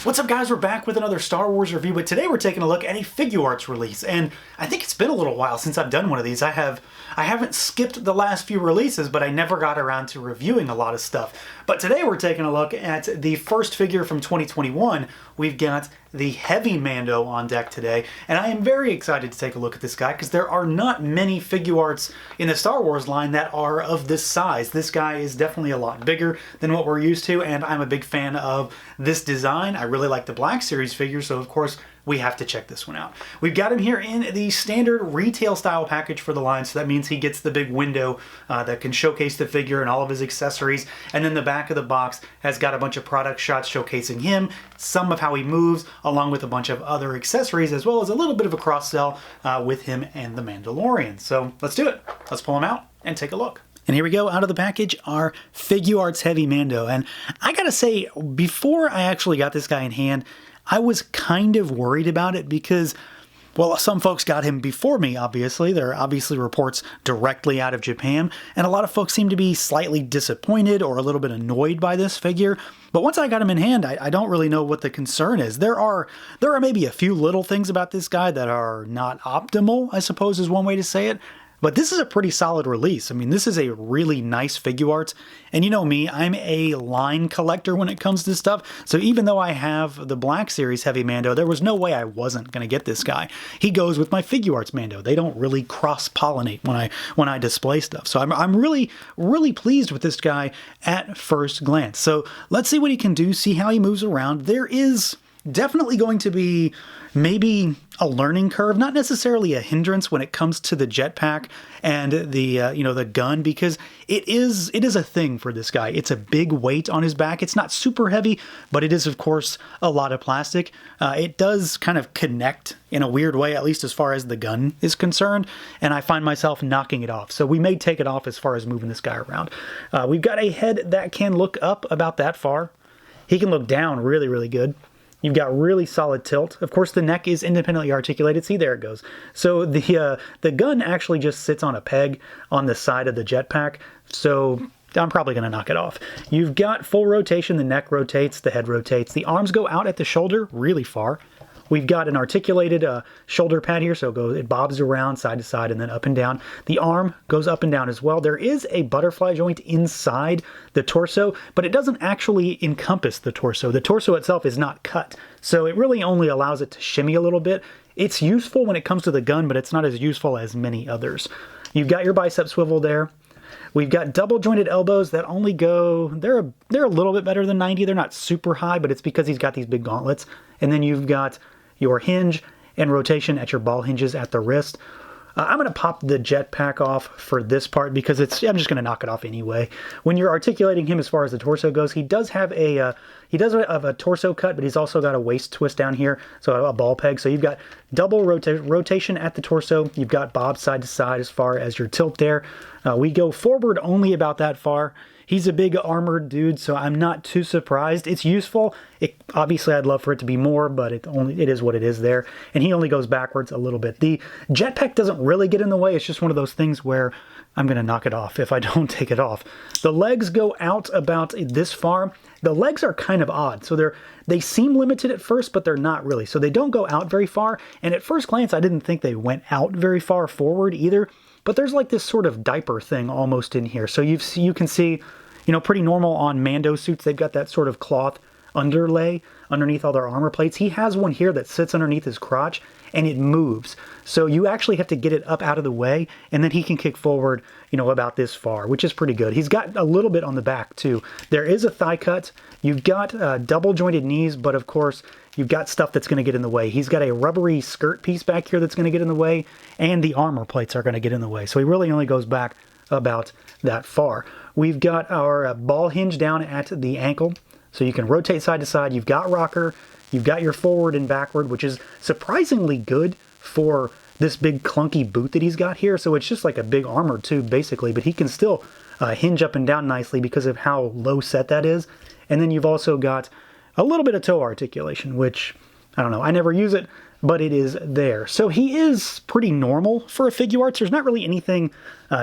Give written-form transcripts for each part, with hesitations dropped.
What's up, guys? We're back with another Star Wars review, but today we're taking a look at a Figuarts release, and I think it's been a little while since I've done one of these. I haven't skipped the last few releases, but I never got around to reviewing a lot of stuff. But today we're taking a look at the first figure from 2021. We've got the Heavy Mando on deck today, and I am very excited to take a look at this guy because there are not many Figuarts in the Star Wars line that are of this size. This guy is definitely a lot bigger than what we're used to, and I'm a big fan of this design. I really like the Black Series figure, so of course we have to check this one out. We've got him here in the standard retail style package for the line, so that means he gets the big window that can showcase the figure and all of his accessories, and then the back of the box has got a bunch of product shots showcasing him, some of how he moves, along with a bunch of other accessories, as well as a little bit of a cross-sell with him and the Mandalorian. So let's do it. Let's pull him out and take a look. And here we go, out of the package, our Figuarts Heavy Mando. And I gotta say, before I actually got this guy in hand, I was kind of worried about it because, well, some folks got him before me, obviously. There are obviously reports directly out of Japan, and a lot of folks seem to be slightly disappointed or a little bit annoyed by this figure. But once I got him in hand, I don't really know what the concern is. There are maybe a few little things about this guy that are not optimal, I suppose is one way to say it. But this is a pretty solid release. I mean, this is a really nice Figuarts. And you know me, I'm a line collector when it comes to stuff. So even though I have the Black Series Heavy Mando, there was no way I wasn't going to get this guy. He goes with my Figuarts Mando. They don't really cross-pollinate when I display stuff. So I'm really, really pleased with this guy at first glance. So let's see what he can do, see how he moves around. There is definitely going to be maybe a learning curve, not necessarily a hindrance when it comes to the jetpack and the the gun, because it is a thing for this guy. It's a big weight on his back. It's not super heavy, but it is of course a lot of plastic. It does kind of connect in a weird way, at least as far as the gun is concerned, and I find myself knocking it off. So we may take it off as far as moving this guy around. We've got a head that can look up about that far. He can look down really, really good. You've got really solid tilt. Of course, the neck is independently articulated. See, there it goes. So the gun actually just sits on a peg on the side of the jetpack. So I'm probably going to knock it off. You've got full rotation. The neck rotates. The head rotates. The arms go out at the shoulder really far. We've got an articulated shoulder pad here, so it bobs around side to side and then up and down. The arm goes up and down as well. There is a butterfly joint inside the torso, but it doesn't actually encompass the torso. The torso itself is not cut, so it really only allows it to shimmy a little bit. It's useful when it comes to the gun, but it's not as useful as many others. You've got your bicep swivel there. We've got double jointed elbows that only go, they're a little bit better than 90. They're not super high, but it's because he's got these big gauntlets. And then you've got your hinge and rotation at your ball hinges at the wrist. I'm going to pop the jetpack off for this part because I'm just going to knock it off anyway. When you're articulating him as far as the torso goes, he does have a torso cut, but he's also got a waist twist down here, so a ball peg. So you've got double rotation at the torso. You've got bob side to side as far as your tilt there. We go forward only about that far. He's a big armored dude, so I'm not too surprised. It's useful. Obviously, I'd love for it to be more, but it is what it is there. And he only goes backwards a little bit. The jetpack doesn't really get in the way. It's just one of those things where I'm going to knock it off if I don't take it off. The legs go out about this far. The legs are kind of odd. So they seem limited at first, but they're not really. So they don't go out very far. And at first glance, I didn't think they went out very far forward either. But there's like this sort of diaper thing almost in here. So you can see, pretty normal on Mando suits. They've got that sort of cloth underlay underneath all their armor plates. He has one here that sits underneath his crotch and it moves. So you actually have to get it up out of the way, and then he can kick forward, about this far, which is pretty good. He's got a little bit on the back too. There is a thigh cut. You've got double jointed knees, but of course you've got stuff that's going to get in the way. He's got a rubbery skirt piece back here that's going to get in the way, and the armor plates are going to get in the way. So he really only goes back about that far. We've got our ball hinge down at the ankle, so you can rotate side to side. You've got rocker. You've got your forward and backward, which is surprisingly good for this big clunky boot that he's got here. So it's just like a big armor tube basically, but he can still hinge up and down nicely because of how low set that is. And then you've also got a little bit of toe articulation, which I don't know. I never use it. but it is there. So he is pretty normal for a Figuarts. There's not really anything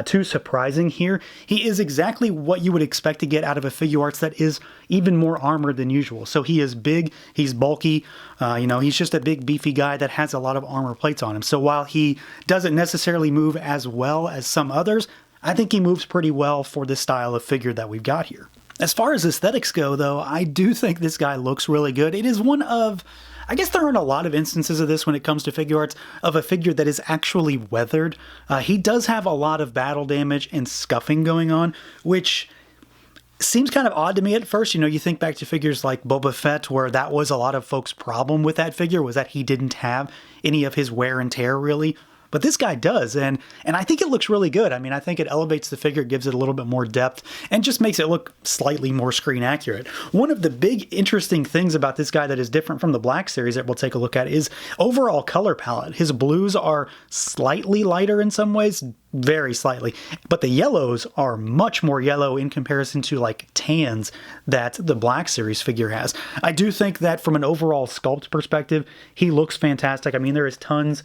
too surprising here. He is exactly what you would expect to get out of a Figuarts that is even more armored than usual. So he is big, he's bulky, he's just a big beefy guy that has a lot of armor plates on him. So while he doesn't necessarily move as well as some others, I think he moves pretty well for this style of figure that we've got here. As far as aesthetics go, though, I do think this guy looks really good. It is one of, I guess there aren't a lot of instances of this when it comes to Figuarts, of a figure that is actually weathered. He does have a lot of battle damage and scuffing going on, which seems kind of odd to me at first. You think back to figures like Boba Fett, where that was a lot of folks' problem with that figure, was that he didn't have any of his wear and tear, really. But this guy does, and I think it looks really good. I mean, I think it elevates the figure, gives it a little bit more depth, and just makes it look slightly more screen accurate. One of the big interesting things about this guy that is different from the Black Series that we'll take a look at is overall color palette. His blues are slightly lighter in some ways, very slightly, but the yellows are much more yellow in comparison to like tans that the Black Series figure has. I do think that from an overall sculpt perspective, he looks fantastic. I mean, there is tons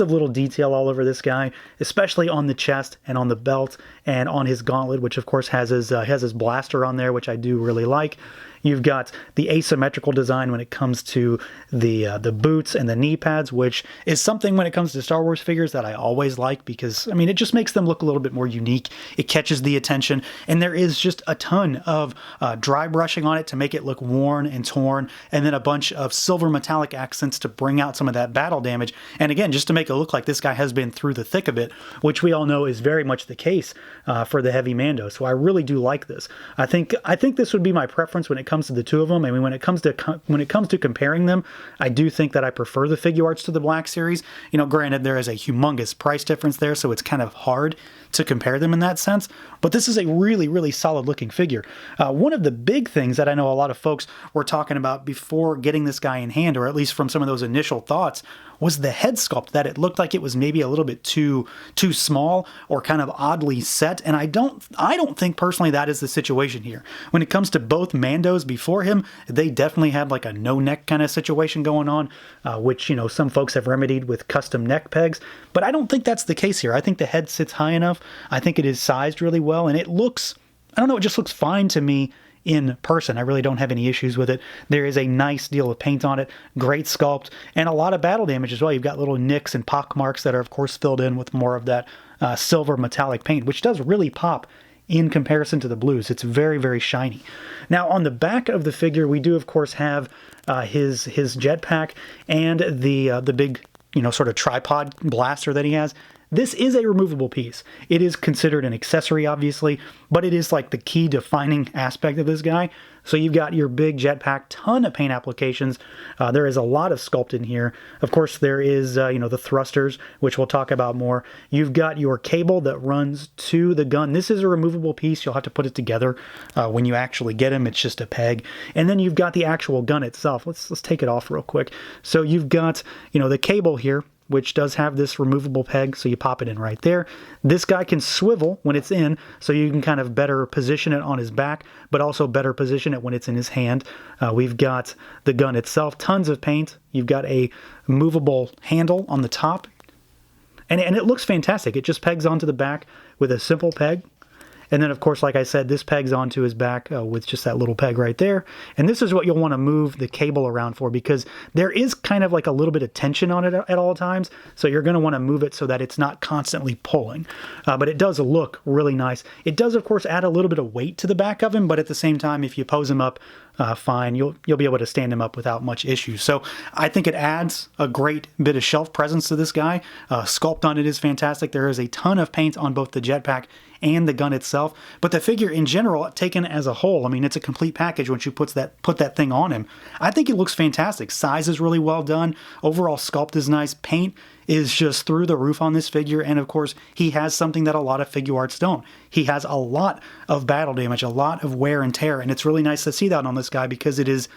of little detail all over this guy, especially on the chest and on the belt and on his gauntlet, which of course has his blaster on there, which I do really like. You've got the asymmetrical design when it comes to the boots and the knee pads, which is something when it comes to Star Wars figures that I always like because, I mean, it just makes them look a little bit more unique. It catches the attention, and there is just a ton of dry brushing on it to make it look worn and torn, and then a bunch of silver metallic accents to bring out some of that battle damage. And again, just to make it look like this guy has been through the thick of it, which we all know is very much the case for the heavy Mando. So I really do like this. I think this would be my preference when it comes to the two of them. I mean, when it comes to comparing them, I do think that I prefer the Figuarts to the Black Series. Granted, there is a humongous price difference there, so it's kind of hard to compare them in that sense, but this is a really, really solid looking figure. One of the big things that I know a lot of folks were talking about before getting this guy in hand, or at least from some of those initial thoughts, was the head sculpt, that it looked like it was maybe a little bit too small or kind of oddly set, and I don't think personally that is the situation here. When it comes to both Mandos before him, they definitely had like a no neck kind of situation going on, which some folks have remedied with custom neck pegs, but I don't think that's the case here. I think the head sits high enough. I think it is sized really well, and it looks, I don't know, it just looks fine to me in person. I really don't have any issues with it. There is a nice deal of paint on it, great sculpt, and a lot of battle damage as well. You've got little nicks and pock marks that are of course filled in with more of that silver metallic paint, which does really pop in comparison to the blues. It's very, very shiny. Now on the back of the figure, we do of course have his jetpack and the big sort of tripod blaster that he has. This is a removable piece. It is considered an accessory, obviously, but it is like the key defining aspect of this guy. So you've got your big jetpack, ton of paint applications. There is a lot of sculpt in here. Of course, there is, the thrusters, which we'll talk about more. You've got your cable that runs to the gun. This is a removable piece. You'll have to put it together when you actually get him. It's just a peg. And then you've got the actual gun itself. Let's take it off real quick. So you've got, the cable here, which does have this removable peg, so you pop it in right there. This guy can swivel when it's in, so you can kind of better position it on his back, but also better position it when it's in his hand. We've got the gun itself, tons of paint. You've got a movable handle on the top, and it looks fantastic. It just pegs onto the back with a simple peg. And then, of course, like I said, this pegs onto his back with just that little peg right there. And this is what you'll want to move the cable around for, because there is kind of like a little bit of tension on it at all times. So you're going to want to move it so that it's not constantly pulling. But it does look really nice. It does, of course, add a little bit of weight to the back of him. But at the same time, if you pose him up fine, you'll be able to stand him up without much issue. So I think it adds a great bit of shelf presence to this guy. Sculpt on it is fantastic. There is a ton of paint on both the jetpack and the gun itself, but the figure in general, taken as a whole, I mean, it's a complete package once you put that thing on him. I think it looks fantastic. Size is really well done. Overall sculpt is nice. Paint is just through the roof on this figure, and of course, he has something that a lot of Figuarts don't. He has a lot of battle damage, a lot of wear and tear, and it's really nice to see that on this guy because it is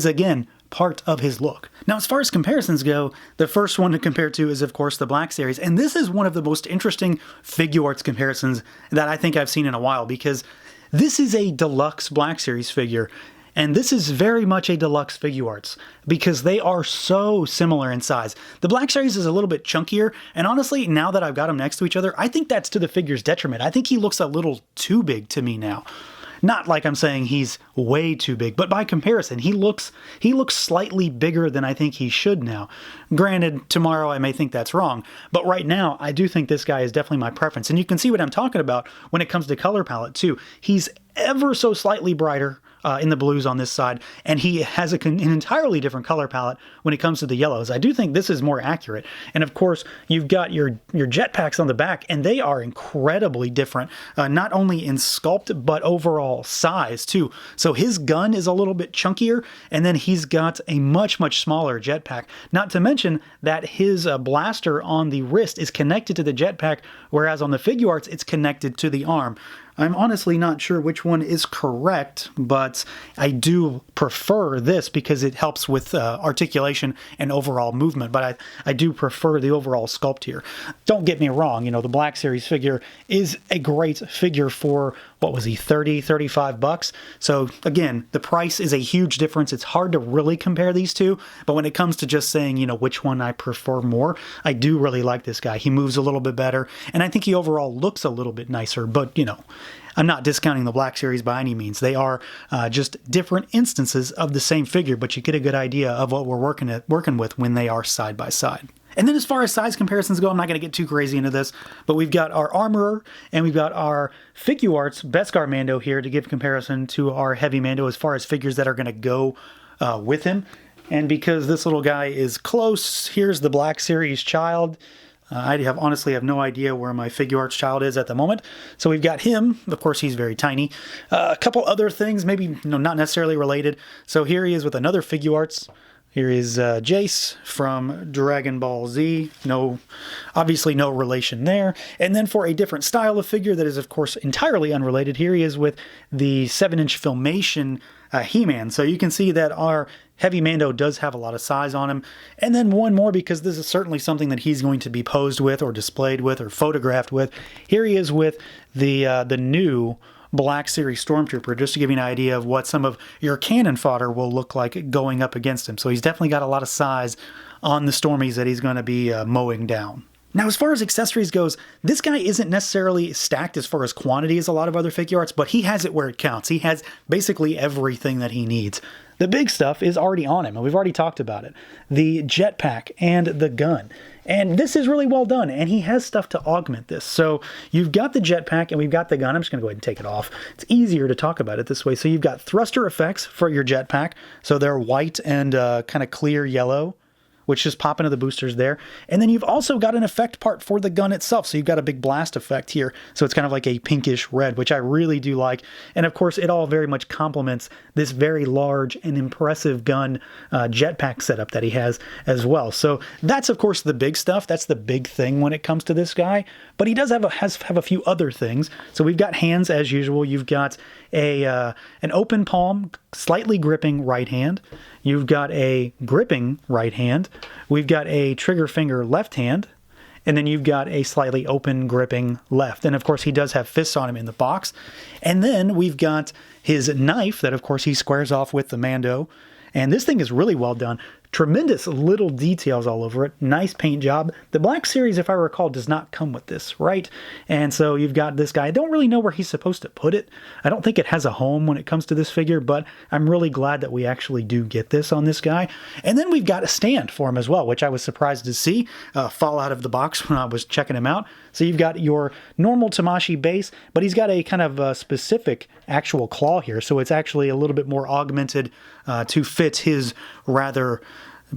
again, part of his look. Now, as far as comparisons go, the first one to compare to is, of course, the Black Series. And this is one of the most interesting Figuarts comparisons that I think I've seen in a while, because this is a deluxe Black Series figure. And this is very much a deluxe Figuarts because they are so similar in size. The Black Series is a little bit chunkier, and honestly, now that I've got them next to each other, I think that's to the figure's detriment. I think he looks a little too big to me now. Not like I'm saying he's way too big, but by comparison, he looks slightly bigger than I think he should now. Granted, tomorrow I may think that's wrong, but right now I do think this guy is definitely my preference. And you can see what I'm talking about when it comes to color palette too. He's ever so slightly brighter in the blues on this side, and he has an entirely different color palette when it comes to the yellows. I do think this is more accurate. And of course, you've got your jetpacks on the back, and they are incredibly different, not only in sculpt, but overall size too. So his gun is a little bit chunkier, and then he's got a much, much smaller jetpack. Not to mention that his blaster on the wrist is connected to the jetpack, whereas on the Figuarts, it's connected to the arm. I'm honestly not sure which one is correct, but I do prefer this because it helps with articulation and overall movement, but I do prefer the overall sculpt here. Don't get me wrong, you know, the Black Series figure is a great figure for, what was he, 30, 35 bucks? So again, the price is a huge difference. It's hard to really compare these two, but when it comes to just saying, you know, which one I prefer more, I do really like this guy. He moves a little bit better, and I think he overall looks a little bit nicer, but you know, I'm not discounting the Black Series by any means. They are just different instances of the same figure, but you get a good idea of what we're working with when they are side by side. And then as far as size comparisons go, I'm not going to get too crazy into this, but we've got our Armorer and we've got our Figuarts Beskar Mando here to give comparison to our Heavy Mando as far as figures that are going to go with him. And because this little guy is close, here's the Black Series child. I honestly have no idea where my Figuarts child is at the moment. So we've got him. Of course, he's very tiny. A couple other things, maybe not necessarily related. So here he is with another Figuarts. Here is Jace from Dragon Ball Z. Obviously no relation there. And then for a different style of figure that is, of course, entirely unrelated, here he is with the 7-inch Filmation He-Man. So you can see that our Heavy Mando does have a lot of size on him. And then one more, because this is certainly something that he's going to be posed with or displayed with or photographed with. Here he is with the new Black Series Stormtrooper, just to give you an idea of what some of your cannon fodder will look like going up against him. So he's definitely got a lot of size on the Stormies that he's going to be mowing down. Now, as far as accessories goes, this guy isn't necessarily stacked as far as quantity as a lot of other Figuarts, but he has it where it counts. He has basically everything that he needs. The big stuff is already on him, and we've already talked about it. The jetpack and the gun. And this is really well done, and he has stuff to augment this. So you've got the jetpack, and we've got the gun. I'm just going to go ahead and take it off. It's easier to talk about it this way. So you've got thruster effects for your jetpack. So they're white and kind of clear yellow, which just pop into the boosters there. And then you've also got an effect part for the gun itself. So you've got a big blast effect here. So it's kind of like a pinkish red, which I really do like. And of course, it all very much complements this very large and impressive gun jetpack setup that he has as well. So that's, of course, the big stuff. That's the big thing when it comes to this guy. But he does have a few other things. So we've got hands as usual. You've got an open palm, slightly gripping right hand. You've got a gripping right hand. We've got a trigger finger left hand. And then you've got a slightly open gripping left. And of course, he does have fists on him in the box. And then we've got his knife that, of course, he squares off with the Mando. And this thing is really well done. Tremendous little details all over it. Nice paint job. The Black Series, if I recall, does not come with this, right? And so you've got this guy. I don't really know where he's supposed to put it. I don't think it has a home when it comes to this figure, but I'm really glad that we actually do get this on this guy. And then we've got a stand for him as well, which I was surprised to see fall out of the box when I was checking him out. So you've got your normal Tamashii base, but he's got a kind of specific actual claw here. So it's actually a little bit more augmented to fit his rather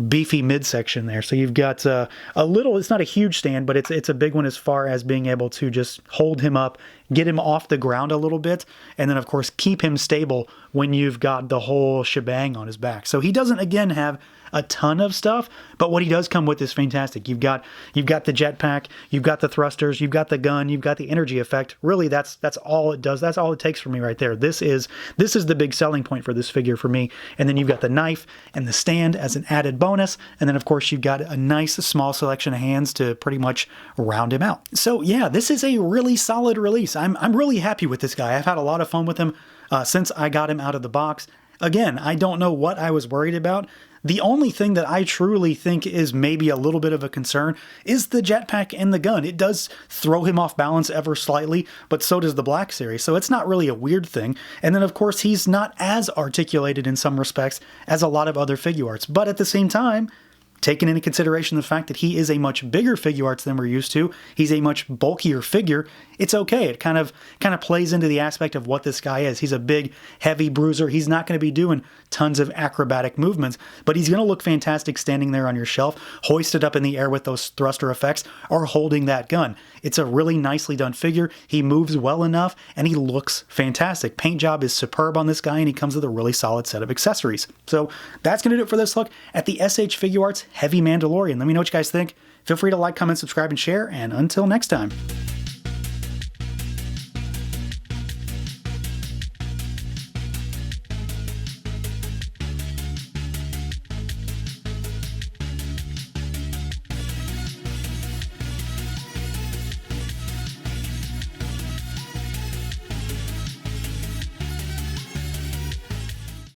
beefy midsection there. So you've got a little, it's not a huge stand, but it's a big one as far as being able to just hold him up, get him off the ground a little bit, and then of course keep him stable when you've got the whole shebang on his back. So he doesn't, again, have a ton of stuff, but what he does come with is fantastic. You've got the jetpack, you've got the thrusters, you've got the gun, you've got the energy effect. Really, that's all it does. That's all it takes for me right there. This is the big selling point for this figure for me. And then you've got the knife and the stand as an added bonus. And then of course you've got a nice small selection of hands to pretty much round him out. So yeah, this is a really solid release. I'm really happy with this guy. I've had a lot of fun with him since I got him out of the box. again, I don't know what I was worried about. The only thing that I truly think is maybe a little bit of a concern is the jetpack and the gun. It does throw him off balance ever slightly, but so does the Black Series, so it's not really a weird thing. And then, of course, he's not as articulated in some respects as a lot of other Figuarts, but at the same time, taking into consideration the fact that he is a much bigger Figuarts than we're used to, he's a much bulkier figure, it's okay. It kind of plays into the aspect of what this guy is. He's a big, heavy bruiser. He's not going to be doing tons of acrobatic movements, but he's going to look fantastic standing there on your shelf, hoisted up in the air with those thruster effects, or holding that gun. It's a really nicely done figure. He moves well enough, and he looks fantastic. Paint job is superb on this guy, and he comes with a really solid set of accessories. So that's going to do it for this look at the SH Figuarts Heavy Mandalorian. Let me know what you guys think. Feel free to like, comment, subscribe, and share, and until next time.